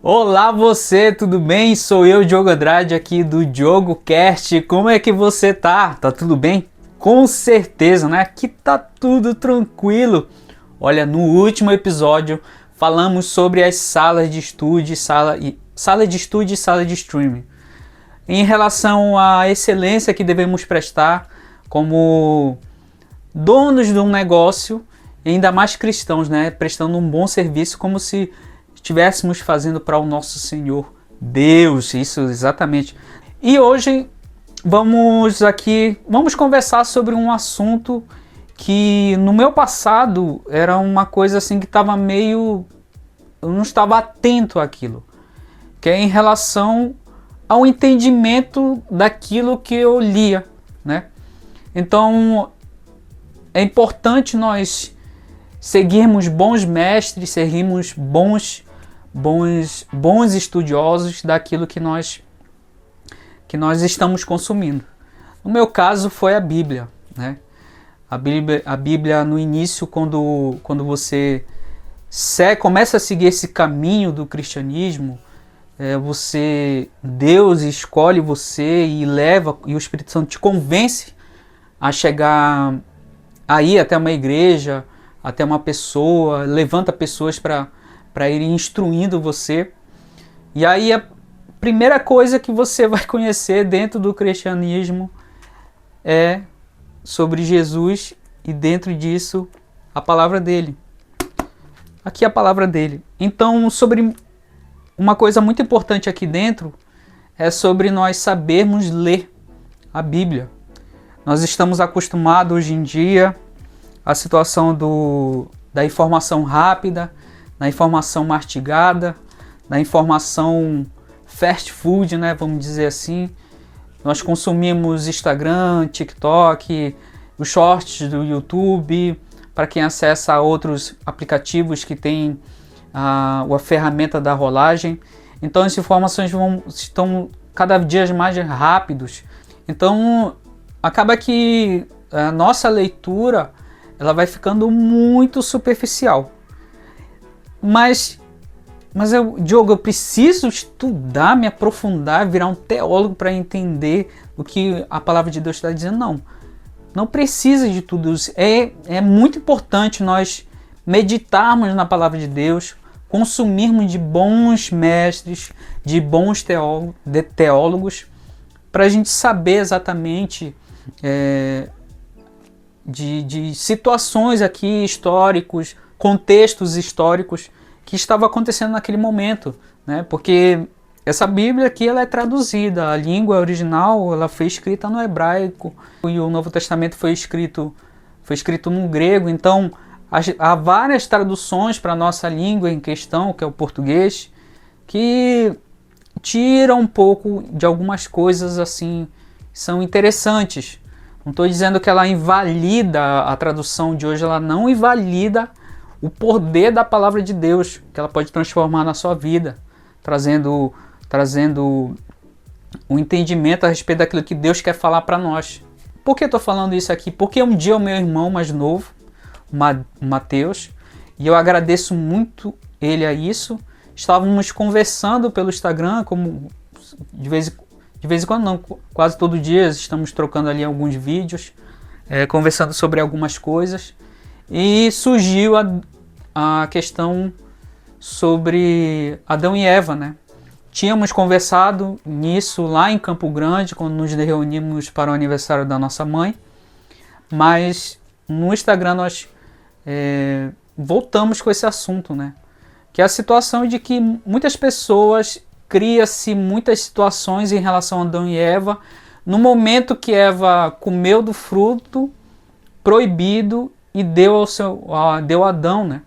Olá você, tudo bem? Sou eu, Diogo Andrade, aqui do Diogo Cast. Como é que você tá? Tá tudo bem? Com certeza, né? Aqui tá tudo tranquilo. Olha, no último episódio falamos sobre as salas de estúdio, sala de estúdio e sala de streaming. Em relação à excelência que devemos prestar como donos de um negócio, e ainda mais cristãos, né? Prestando um bom serviço como se estivéssemos fazendo para o nosso Senhor Deus, isso exatamente. E hoje vamos conversar sobre um assunto que no meu passado era uma coisa assim que estava meio, eu não estava atento àquilo, que é em relação ao entendimento daquilo que eu lia, né? Então é importante nós seguirmos bons mestres, seguirmos bons estudiosos daquilo que nós estamos consumindo. No meu caso foi a Bíblia, né? A Bíblia no início, quando você começa a seguir esse caminho do cristianismo, Deus escolhe você e o Espírito Santo te convence a chegar aí até uma igreja, até uma pessoa, levanta pessoas para irem instruindo você. E aí a primeira coisa que você vai conhecer dentro do cristianismo é sobre Jesus e dentro disso a palavra dele. Aqui a palavra dele. Então, sobre uma coisa muito importante aqui dentro é sobre nós sabermos ler a Bíblia. Nós estamos acostumados hoje em dia à situação da informação rápida, da informação mastigada, da informação fast food, né, vamos dizer assim. Nós consumimos Instagram, TikTok, os shorts do YouTube, para quem acessa outros aplicativos que tem a ferramenta da rolagem. Então as informações estão cada dia mais rápidos. Então acaba que a nossa leitura ela vai ficando muito superficial. Mas Diogo, eu preciso estudar, me aprofundar, virar um teólogo para entender o que a palavra de Deus está dizendo. Não precisa de tudo isso. É muito importante nós meditarmos na palavra de Deus, consumirmos de bons mestres, de bons teólogos, para a gente saber exatamente de situações aqui históricos, contextos históricos que estavam acontecendo naquele momento, né? Porque essa Bíblia aqui ela é traduzida, a língua original ela foi escrita no hebraico e o Novo Testamento foi escrito no grego. Então há várias traduções para a nossa língua em questão, que é o português, que tiram um pouco de algumas coisas assim, são interessantes. Não estou dizendo que ela invalida a tradução de hoje, ela não invalida o poder da palavra de Deus, que ela pode transformar na sua vida, trazendo um entendimento a respeito daquilo que Deus quer falar para nós. Por que eu estou falando isso aqui? Porque um dia o meu irmão mais novo, o Mateus, e eu agradeço muito ele a isso, estávamos conversando pelo Instagram, como de vez em quando não, quase todo dia estamos trocando ali alguns vídeos, conversando sobre algumas coisas, e surgiu a questão sobre Adão e Eva, né? Tínhamos conversado nisso lá em Campo Grande, quando nos reunimos para o aniversário da nossa mãe, mas no Instagram nós voltamos com esse assunto, né? Que é a situação de que muitas pessoas cria-se muitas situações em relação a Adão e Eva, no momento que Eva comeu do fruto proibido e deu a Adão, né?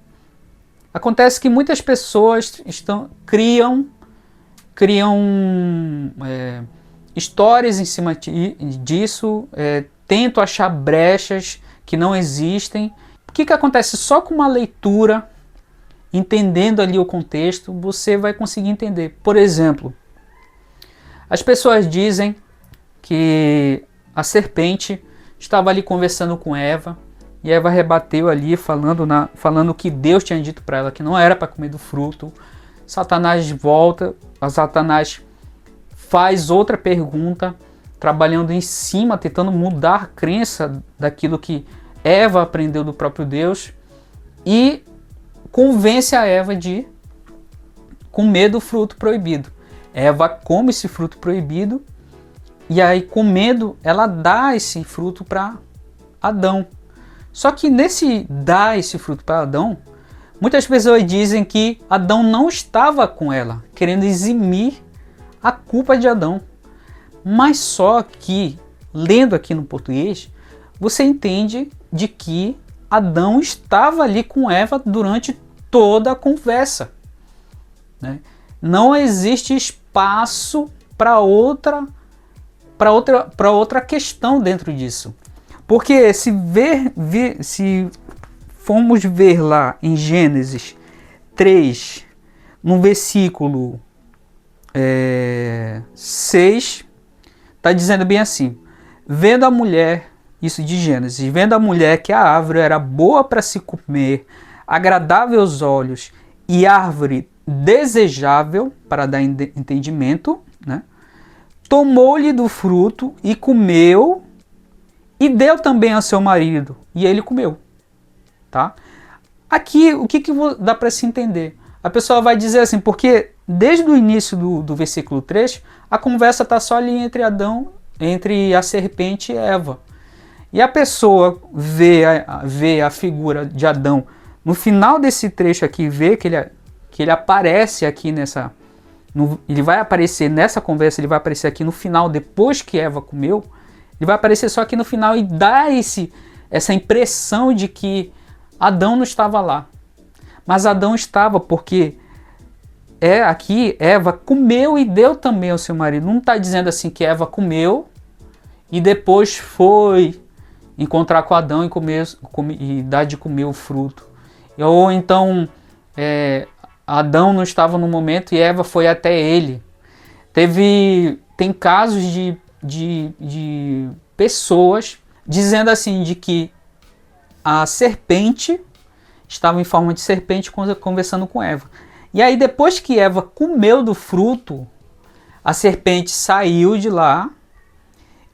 Acontece que muitas pessoas criam histórias em cima disso, tentam achar brechas que não existem. O que acontece? Só com uma leitura, entendendo ali o contexto, você vai conseguir entender. Por exemplo, as pessoas dizem que a serpente estava ali conversando com Eva, e Eva rebateu ali, falando que Deus tinha dito para ela que não era para comer do fruto, Satanás volta, a Satanás faz outra pergunta, trabalhando em cima, tentando mudar a crença daquilo que Eva aprendeu do próprio Deus e convence a Eva de comer do fruto proibido. Eva come esse fruto proibido e aí, comendo, ela dá esse fruto para Adão. Só que nesse dar esse fruto para Adão, muitas pessoas dizem que Adão não estava com ela, querendo eximir a culpa de Adão. Mas só que, lendo aqui no português, você entende de que Adão estava ali com Eva durante toda a conversa, né? Não existe espaço para outra questão dentro disso. Porque se formos ver lá em Gênesis 3, no versículo 6, está dizendo bem assim: vendo a mulher, isso de Gênesis, vendo a mulher que a árvore era boa para se comer, agradável aos olhos e árvore desejável para dar entendimento, né? Tomou-lhe do fruto e comeu, e deu também ao seu marido, e ele comeu. Tá? Aqui, o que dá para se entender? A pessoa vai dizer assim, porque desde o início do versículo 3, a conversa está só ali entre a serpente e Eva. E a pessoa vê a figura de Adão no final desse trecho aqui, vê que ele aparece aqui ele vai aparecer nessa conversa, ele vai aparecer aqui no final, depois que Eva comeu, ele vai aparecer só aqui no final e dá essa impressão de que Adão não estava lá. Mas Adão estava, porque aqui Eva comeu e deu também ao seu marido. Não está dizendo assim que Eva comeu e depois foi encontrar com Adão e dar de comer o fruto. Ou então Adão não estava no momento e Eva foi até ele. Tem casos de pessoas dizendo assim, de que a serpente estava em forma de serpente conversando com Eva. E aí, depois que Eva comeu do fruto, a serpente saiu de lá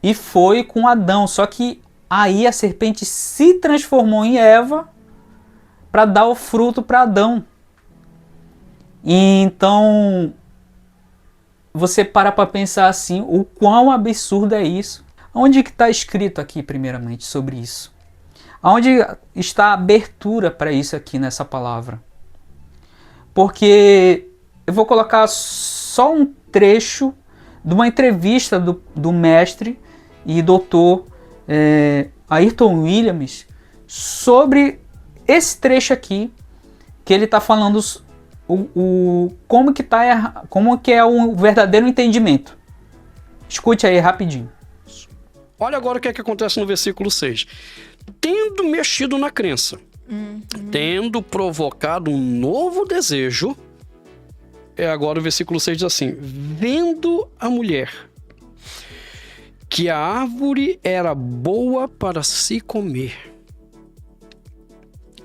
e foi com Adão. Só que aí a serpente se transformou em Eva para dar o fruto para Adão. E então você para pensar assim, o quão absurdo é isso. Onde que está escrito aqui, primeiramente, sobre isso? Onde está a abertura para isso aqui nessa palavra? Porque eu vou colocar só um trecho de uma entrevista do mestre e doutor Ayrton Williams sobre esse trecho aqui, que ele está falando como que é o verdadeiro entendimento. Escute aí rapidinho. Olha agora o que é que acontece no versículo 6. Tendo mexido na crença, tendo provocado um novo desejo, agora o versículo 6 diz assim: vendo a mulher que a árvore era boa para se comer,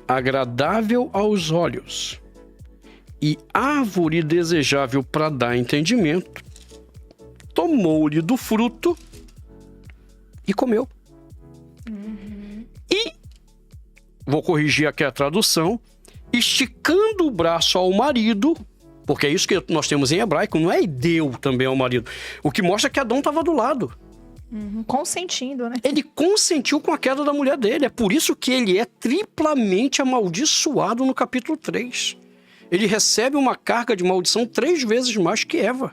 agradável aos olhos e árvore desejável para dar entendimento, tomou-lhe do fruto e comeu. E, vou corrigir aqui a tradução, esticando o braço ao marido, porque é isso que nós temos em hebraico, não é e deu também ao marido, o que mostra que Adão estava do lado. Consentindo, né? Ele consentiu com a queda da mulher dele, é por isso que ele é triplamente amaldiçoado no capítulo 3. Ele recebe uma carga de maldição 3 vezes mais que Eva.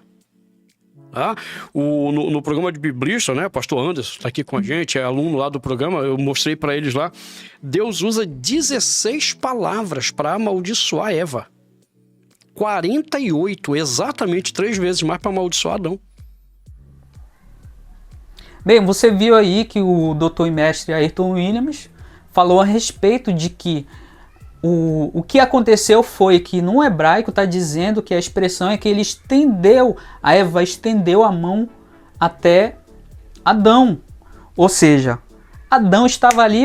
No programa de biblista, né, o pastor Anderson está aqui com a gente, é aluno lá do programa, eu mostrei para eles lá, Deus usa 16 palavras para amaldiçoar Eva. 48, exatamente 3 vezes mais para amaldiçoar Adão. Bem, você viu aí que o doutor e mestre Ayrton Williams falou a respeito de que o que aconteceu foi que no hebraico está dizendo que a expressão é que a Eva estendeu a mão até Adão. Ou seja, Adão estava ali,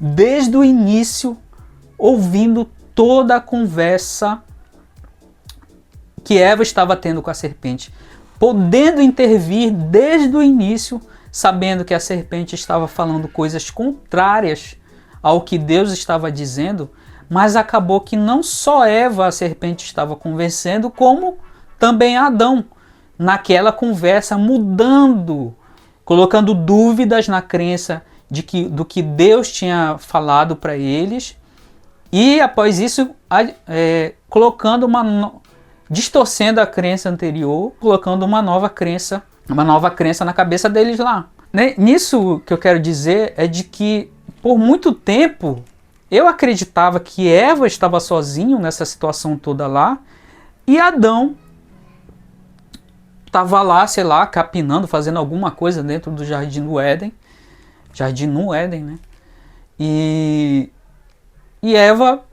desde o início, ouvindo toda a conversa que Eva estava tendo com a serpente, podendo intervir desde o início, sabendo que a serpente estava falando coisas contrárias ao que Deus estava dizendo, mas acabou que não só Eva a serpente estava convencendo, como também Adão, naquela conversa, mudando, colocando dúvidas na crença do que Deus tinha falado para eles, e após isso colocando distorcendo a crença anterior, colocando uma nova crença na cabeça deles lá. Nisso que eu quero dizer é de que por muito tempo eu acreditava que Eva estava sozinho nessa situação toda lá, e Adão estava lá, sei lá, capinando, fazendo alguma coisa dentro do Jardim no Éden, né? E Eva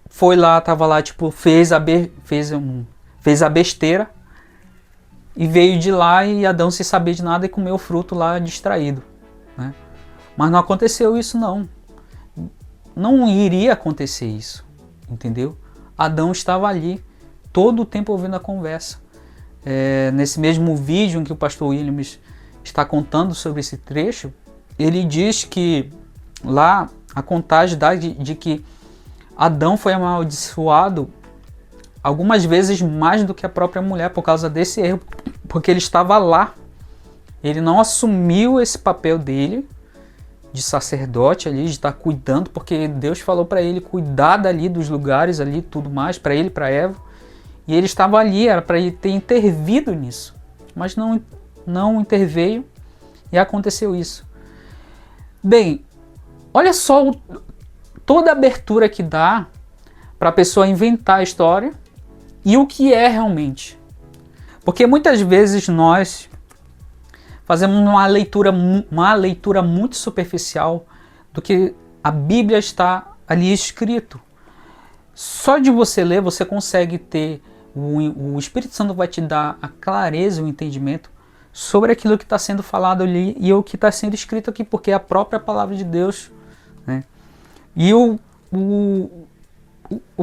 foi lá, estava lá, tipo, fez a besteira e veio de lá, e Adão, sem saber de nada, e comeu o fruto lá distraído, né? Mas não aconteceu isso, não. Não iria acontecer isso, entendeu? Adão estava ali todo o tempo ouvindo a conversa. Nesse mesmo vídeo em que o pastor Williams está contando sobre esse trecho, ele diz que lá a contagem dá de que Adão foi amaldiçoado algumas vezes mais do que a própria mulher por causa desse erro, porque ele estava lá, ele não assumiu esse papel dele de sacerdote ali, de estar cuidando, porque Deus falou para ele cuidar dali dos lugares ali, tudo mais, para ele, para Eva, e ele estava ali, era para ele ter intervido nisso, mas não interveio, e aconteceu isso. Bem, olha só toda a abertura que dá para a pessoa inventar a história e o que é realmente. Porque muitas vezes nós fazemos uma leitura muito superficial do que a Bíblia está ali escrito. Só de você ler, você consegue ter, o Espírito Santo vai te dar a clareza, o entendimento sobre aquilo que está sendo falado ali e o que está sendo escrito aqui, porque é a própria palavra de Deus, né? E o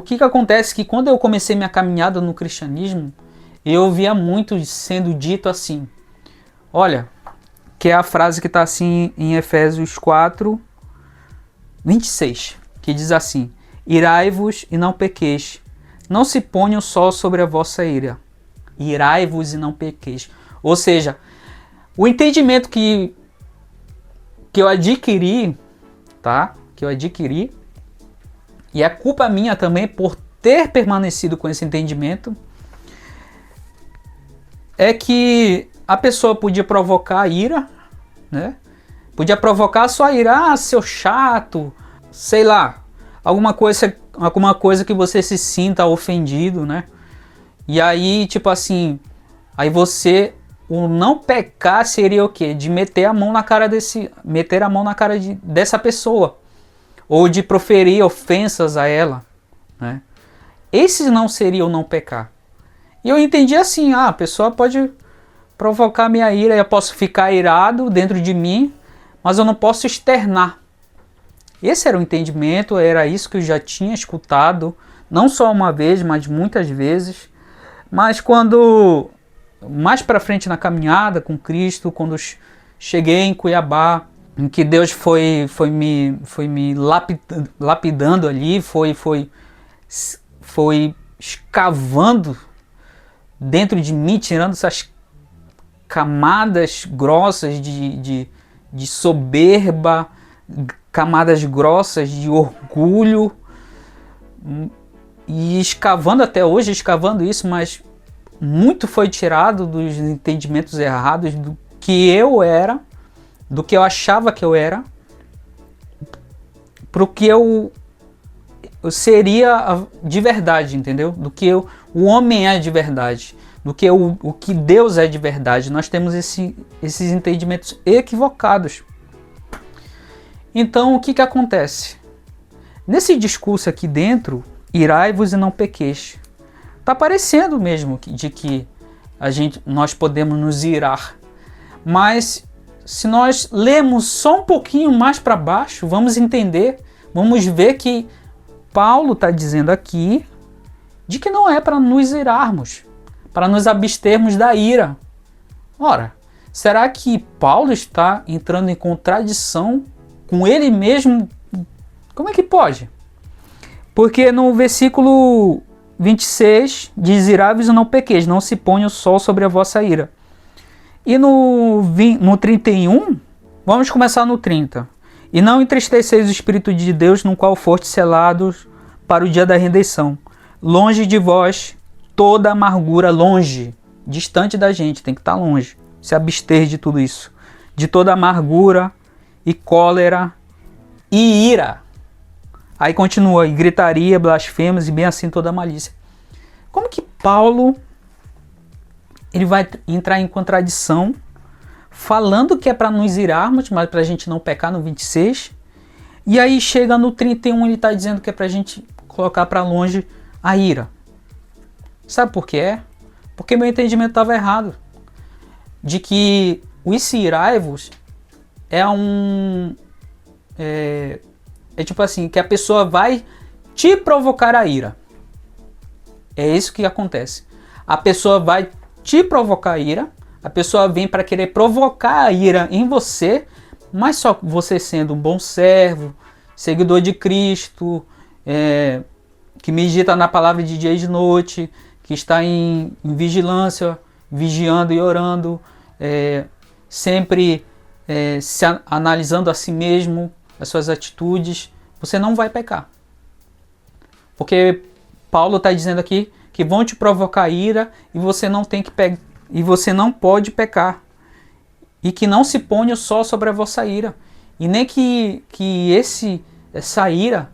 que acontece é que quando eu comecei minha caminhada no cristianismo, eu ouvia muito sendo dito assim, olha, que é a frase que está assim em Efésios 4, 26, que diz assim, irai-vos e não pequeis, não se ponham só sobre a vossa ira, irai-vos e não pequeis. Ou seja, o entendimento que eu adquiri, tá? Que eu adquiri, e é culpa minha também por ter permanecido com esse entendimento, é que a pessoa podia provocar ira, né? Podia provocar a sua ira, seu chato, sei lá, alguma coisa que você se sinta ofendido, né? E aí, tipo assim, aí você, o não pecar seria o quê? De meter a mão na cara dessa pessoa, ou de proferir ofensas a ela, né? Esse não seria o não pecar. E eu entendi assim, a pessoa pode provocar minha ira, eu posso ficar irado dentro de mim, mas eu não posso externar. Esse era o entendimento, era isso que eu já tinha escutado, não só uma vez, mas muitas vezes. Mas quando, mais para frente na caminhada com Cristo, quando cheguei em Cuiabá, em que Deus foi me lapidando ali, foi escavando dentro de mim, tirando essas camadas grossas de soberba, camadas grossas de orgulho, e escavando até hoje, escavando isso, mas muito foi tirado dos entendimentos errados do que eu era, do que eu achava que eu era, para o que eu seria de verdade, entendeu? Do que o homem é de verdade, do que o que Deus é de verdade. Nós temos esses entendimentos equivocados. Então, o que acontece? Nesse discurso aqui dentro, irai-vos e não pequeis, está parecendo mesmo de que nós podemos nos irar. Mas se nós lermos só um pouquinho mais para baixo, vamos entender, vamos ver que Paulo está dizendo aqui de que não é para nos irarmos, para nos abstermos da ira. Ora, será que Paulo está entrando em contradição com ele mesmo? Como é que pode? Porque no versículo 26 diz: irai-vos e não pequeis, não se ponha o sol sobre a vossa ira. E no 31, vamos começar no 30. E não entristeceis o Espírito de Deus, no qual fostes selados para o dia da redenção. Longe de vós toda amargura, longe, distante da gente, tem que estar longe. Se abster de tudo isso. De toda amargura e cólera e ira. Aí continua, e gritaria, blasfêmias e bem assim toda malícia. Como que Paulo ele vai entrar em contradição, falando que é para nos irarmos, mas para a gente não pecar no 26, e aí chega no 31 ele está dizendo que é para a gente colocar para longe a ira. Sabe por que é? Porque meu entendimento estava errado. De que o irai-vos é tipo assim, que a pessoa vai te provocar a ira. É isso que acontece. A pessoa vai te provocar a ira, a pessoa vem para querer provocar a ira em você, mas só você sendo um bom servo, seguidor de Cristo, que medita na palavra de dia e de noite, que está em vigilância, vigiando e orando, sempre se analisando a si mesmo, as suas atitudes, você não vai pecar. Porque Paulo está dizendo aqui que vão te provocar ira e você não tem que e você não pode pecar. E que não se ponha o sol sobre a vossa ira. E nem que essa ira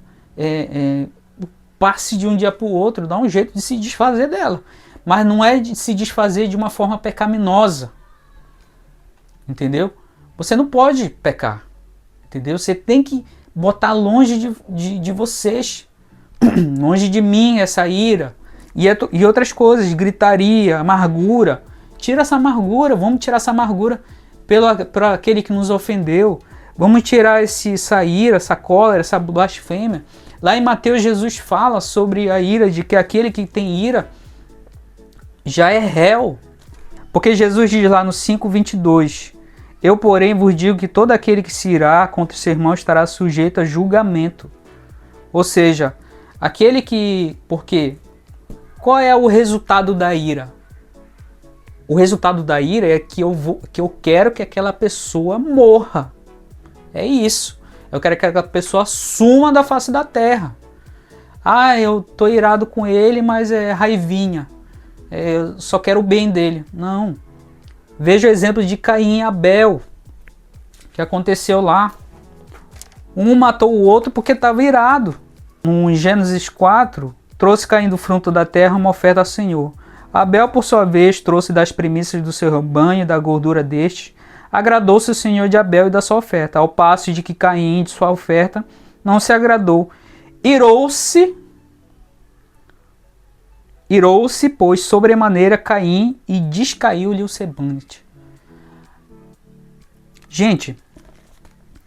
passe de um dia para o outro, dá um jeito de se desfazer dela. Mas não é de se desfazer de uma forma pecaminosa. Entendeu? Você não pode pecar. Entendeu? Você tem que botar longe de vocês. Longe de mim essa ira. E outras coisas, gritaria, amargura. Tira essa amargura, vamos tirar essa amargura por aquele que nos ofendeu. Vamos tirar essa ira, essa cólera, essa blasfêmia. Lá em Mateus, Jesus fala sobre a ira, de que aquele que tem ira já é réu. Porque Jesus diz lá no 5:22: eu, porém, vos digo que todo aquele que se irá contra o seu irmão estará sujeito a julgamento. Ou seja, aquele que... Porque qual é o resultado da ira? O resultado da ira é que eu quero que aquela pessoa morra. É isso. Eu quero que aquela pessoa suma da face da terra. Ah, eu tô irado com ele, mas é raivinha. Eu só quero o bem dele. Não. Veja o exemplo de Caim e Abel, que aconteceu lá. Um matou o outro porque estava irado. Em Gênesis 4, trouxe Caim do fruto da terra uma oferta ao Senhor. Abel, por sua vez, trouxe das primícias do seu rebanho e da gordura deste. Agradou-se o Senhor de Abel e da sua oferta, ao passo de que Caim de sua oferta não se agradou. Irou-se, pois, sobremaneira Caim e descaiu-lhe o semblante. Gente,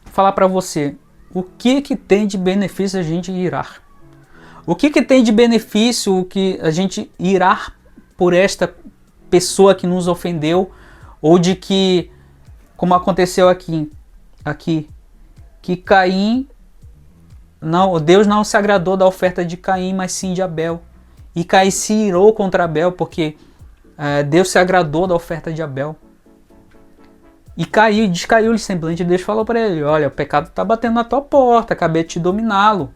vou falar para você, o que tem de benefício a gente irar? O que tem de benefício que a gente irar por esta pessoa que nos ofendeu, ou de que, como aconteceu aqui que Caim, Deus não se agradou da oferta de Caim, mas sim de Abel. E Caim se irou contra Abel, porque Deus se agradou da oferta de Abel. E descaiu-lhe semblante. Deus falou para ele: olha, o pecado está batendo na tua porta, acabei de te dominá-lo.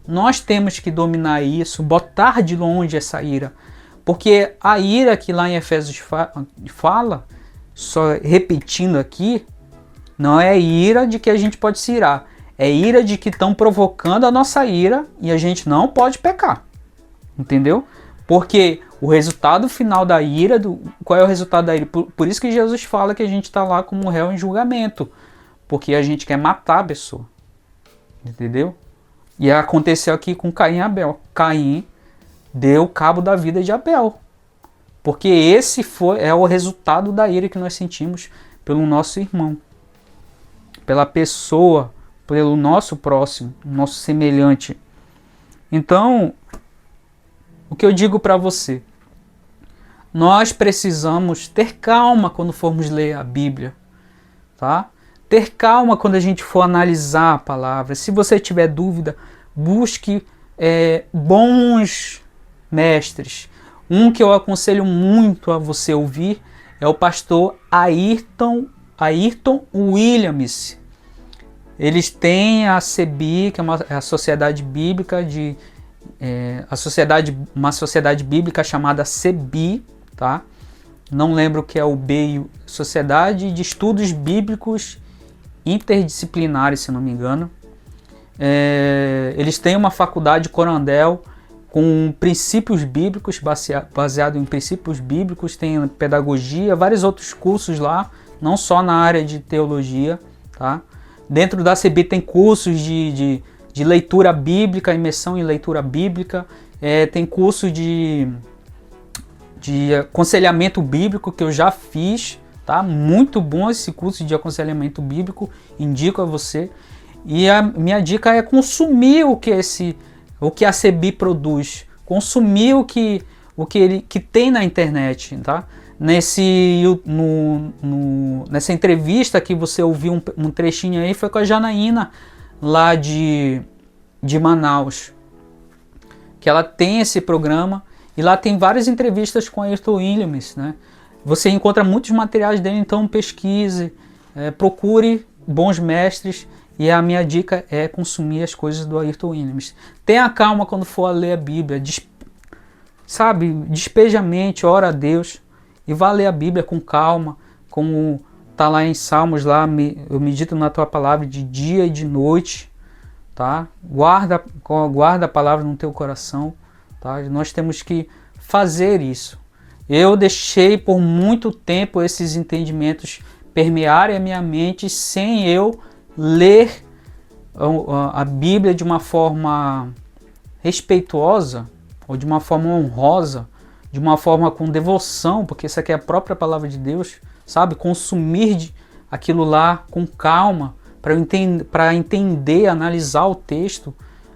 Nós temos que dominar isso, botar de longe essa ira. Porque a ira que lá em Efésios fala, só repetindo aqui, não é ira de que a gente pode se irar. É ira de que estão provocando a nossa ira e a gente não pode pecar. Entendeu? Porque o resultado final da ira, qual é o resultado da ira? Por isso que Jesus fala que a gente está lá como réu em julgamento. Porque a gente quer matar a pessoa. Entendeu? E aconteceu aqui com Caim e Abel. Caim deu cabo da vida de Abel. Porque esse é o resultado da ira que nós sentimos pelo nosso irmão. Pela pessoa, pelo nosso próximo, nosso semelhante. Então, o que eu digo para você? Nós precisamos ter calma quando formos ler a Bíblia, tá? Ter calma quando a gente for analisar a palavra. Se você tiver dúvida, busque bons mestres. Um que eu aconselho muito a você ouvir é o pastor Ayrton Williams. Eles têm a CBI, que é a Sociedade Bíblica uma sociedade bíblica chamada CBI, tá? Não lembro o que é o B, Sociedade de Estudos Bíblicos Interdisciplinares, se não me engano. Eles têm uma faculdade Corandel com princípios bíblicos, baseado em princípios bíblicos, tem pedagogia, vários outros cursos lá, não só na área de teologia, tá? Dentro da CB tem cursos de leitura bíblica, imersão em leitura bíblica, tem curso de aconselhamento bíblico que eu já fiz, tá? Muito bom esse curso de aconselhamento bíblico, indico a você. E a minha dica é consumir o que a CBI produz, consumir o que tem na internet, tá? Nessa entrevista que você ouviu um trechinho aí, foi com a Janaína, lá de Manaus, que ela tem esse programa, e lá tem várias entrevistas com Ayrton Williams, né? Você encontra muitos materiais dele, então pesquise, procure bons mestres, e a minha dica é consumir as coisas do Ayrton Williams. Tenha calma quando for ler a Bíblia, despeja a mente, ora a Deus, e vá ler a Bíblia com calma, como está lá em Salmos, lá, eu medito na tua palavra de dia e de noite, tá? Guarda a palavra no teu coração, tá? Nós temos que fazer isso. Eu deixei por muito tempo esses entendimentos permearem a minha mente sem eu ler a Bíblia de uma forma respeitosa, ou de uma forma honrosa, de uma forma com devoção, porque isso aqui é a própria palavra de Deus, sabe? Consumir aquilo lá com calma, para entender, analisar o texto.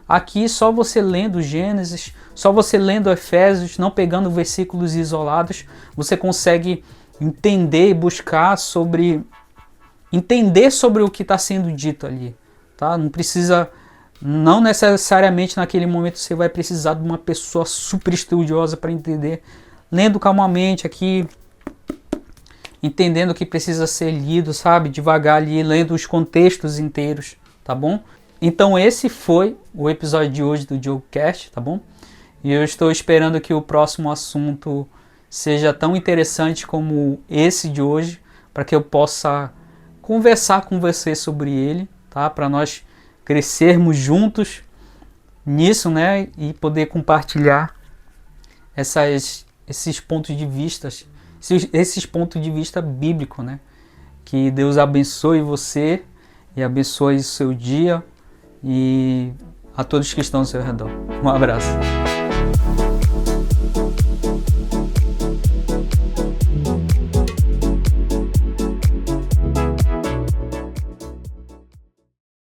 Aqui só você lendo Gênesis, só você lendo Efésios, não pegando versículos isolados, você consegue entender e buscar entender sobre o que está sendo dito ali, tá? Não necessariamente naquele momento você vai precisar de uma pessoa super estudiosa para entender. Lendo calmamente aqui, entendendo o que precisa ser lido, sabe? Devagar ali, lendo os contextos inteiros, tá bom? Então esse foi o episódio de hoje do DiogoCast, tá bom? E eu estou esperando que o próximo assunto seja tão interessante como esse de hoje, para que eu possa conversar com você sobre ele, tá? Para nós crescermos juntos nisso, né? E poder compartilhar esses pontos de vista, esses pontos de vista bíblico, né? Que Deus abençoe você e abençoe o seu dia e a todos que estão ao seu redor. Um abraço.